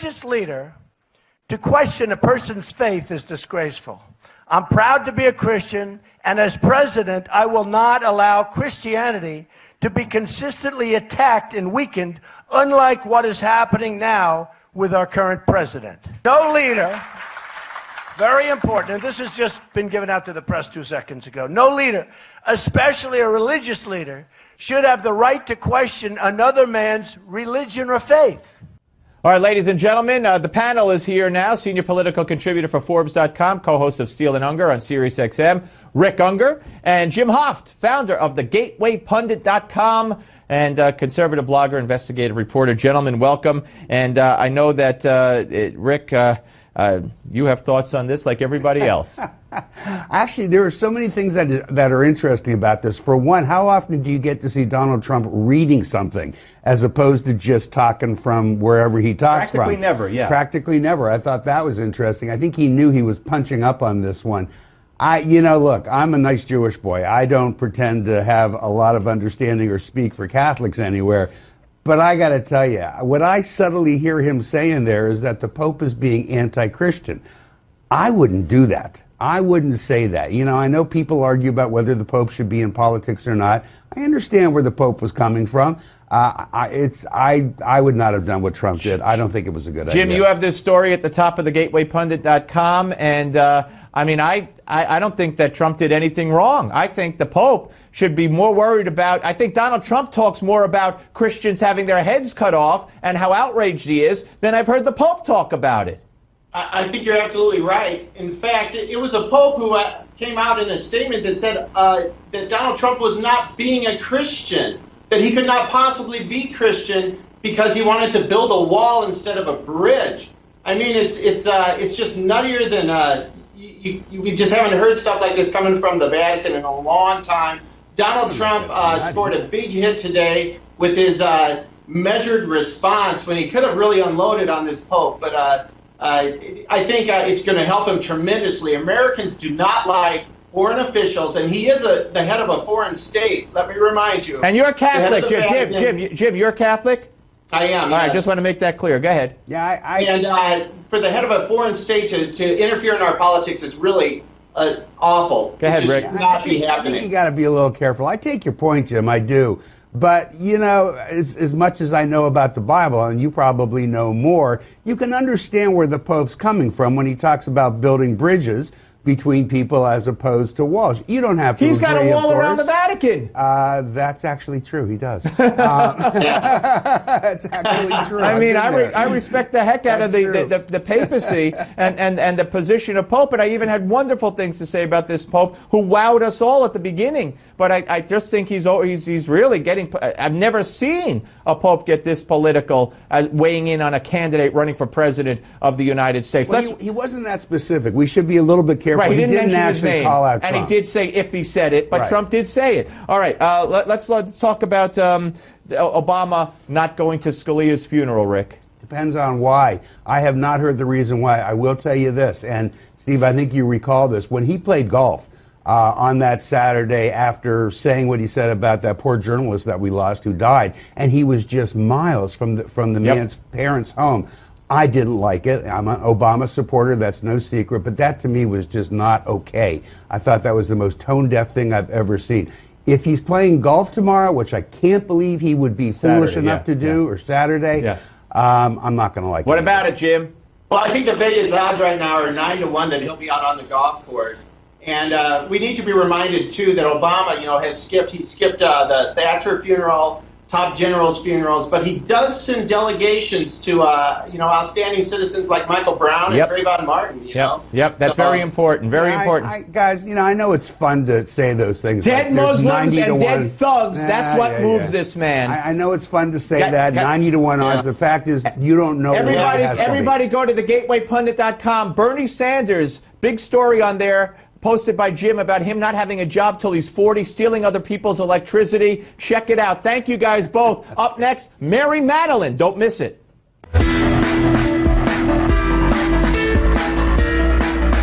religious leader to question a person's faith is disgraceful. I'm proud to be a Christian, and as president, I will not allow Christianity to be consistently attacked and weakened, unlike what is happening now with our current president. No leader, very important, and this has just been given out to the press 2 seconds ago, no leader, especially a religious leader, should have the right to question another man's religion or faith. All right, ladies and gentlemen, the panel is here now. Senior political contributor for Forbes.com, co-host of Steele and Ungar on SiriusXM, Rick Ungar, and Jim Hoft, founder of the GatewayPundit.com and conservative blogger, investigative reporter. Gentlemen, welcome. And I know that, Rick, you have thoughts on this like everybody else. Actually, there are so many things that are interesting about this. For one, how often do you get to see Donald Trump reading something as opposed to just talking from wherever he talks from? Practically never, yeah. Practically never. I thought that was interesting. I think he knew he was punching up on this one. Look, I'm a nice Jewish boy. I don't pretend to have a lot of understanding or speak for Catholics anywhere. But I got to tell you, what I subtly hear him saying there is that the Pope is being anti-Christian. I wouldn't do that. I wouldn't say that. I know people argue about whether the Pope should be in politics or not. I understand where the Pope was coming from. I would not have done what Trump did. I don't think it was a good idea. Jim, you have this story at the top of the GatewayPundit.com, and I don't think that Trump did anything wrong. I think the Pope should be more worried about, I think Donald Trump talks more about Christians having their heads cut off and how outraged he is than I've heard the Pope talk about it. I think you're absolutely right. In fact, it was a Pope who came out in a statement that said that Donald Trump was not being a Christian, that he could not possibly be Christian because he wanted to build a wall instead of a bridge. I mean, it's just nuttier than we just haven't heard stuff like this coming from the Vatican in a long time. Donald Trump scored a big hit today with his measured response when he could have really unloaded on this Pope, but I think it's going to help him tremendously. Americans do not like foreign officials, and he is the head of a foreign state. Let me remind you. And you're Catholic, Jim. You're Catholic. I am. All right, just want to make that clear. Go ahead. Yeah, and for the head of a foreign state to interfere in our politics is really awful. Go ahead, Rick. Not be happening. I think you got to be a little careful. I take your point, Jim. I do. But, as much as I know about the Bible, and you probably know more, you can understand where the Pope's coming from when he talks about building bridges between people as opposed to walls. You don't have to He's got a wall around the Vatican. That's actually true. He does. That's actually true. I mean, I respect the heck out of the papacy and the position of Pope, and I even had wonderful things to say about this Pope who wowed us all at the beginning. But I just think he's really getting. I've never seen a Pope get this political, weighing in on a candidate running for president of the United States. Well, he wasn't that specific. We should be a little bit careful. Right, he didn't mention actually his name, call out Trump. and he did say if he said it, but right. Trump did say it. All right, let's talk about Obama not going to Scalia's funeral, Rick. Depends on why. I have not heard the reason why. I will tell you this, and Steve, I think you recall this. When he played golf on that Saturday after saying what he said about that poor journalist that we lost who died, and he was just miles from the man's parents' home, I didn't like it. I'm an Obama supporter. That's no secret. But that, to me, was just not okay. I thought that was the most tone-deaf thing I've ever seen. If he's playing golf tomorrow, which I can't believe he would be foolish enough to do, or Saturday, I'm not going to like it. What about it, Jim? Well, I think the Vegas odds right now are 9-1 that he'll be out on the golf course. And we need to be reminded, too, that Obama, he skipped the Thatcher funeral, top generals' funerals, but he does send delegations to, outstanding citizens like Michael Brown and Trayvon Martin, Yep, that's very important, important. Guys, I know it's fun to say those things. Dead Muslims and dead thugs, that's what moves this man. I know it's fun to say that, 90-1 odds. The fact is, you don't know Everybody go to the GatewayPundit.com. Bernie Sanders, big story on there, posted by Jim about him not having a job till he's 40, stealing other people's electricity. Check it out. Thank you guys both. Up next, Mary Madeline. Don't miss it.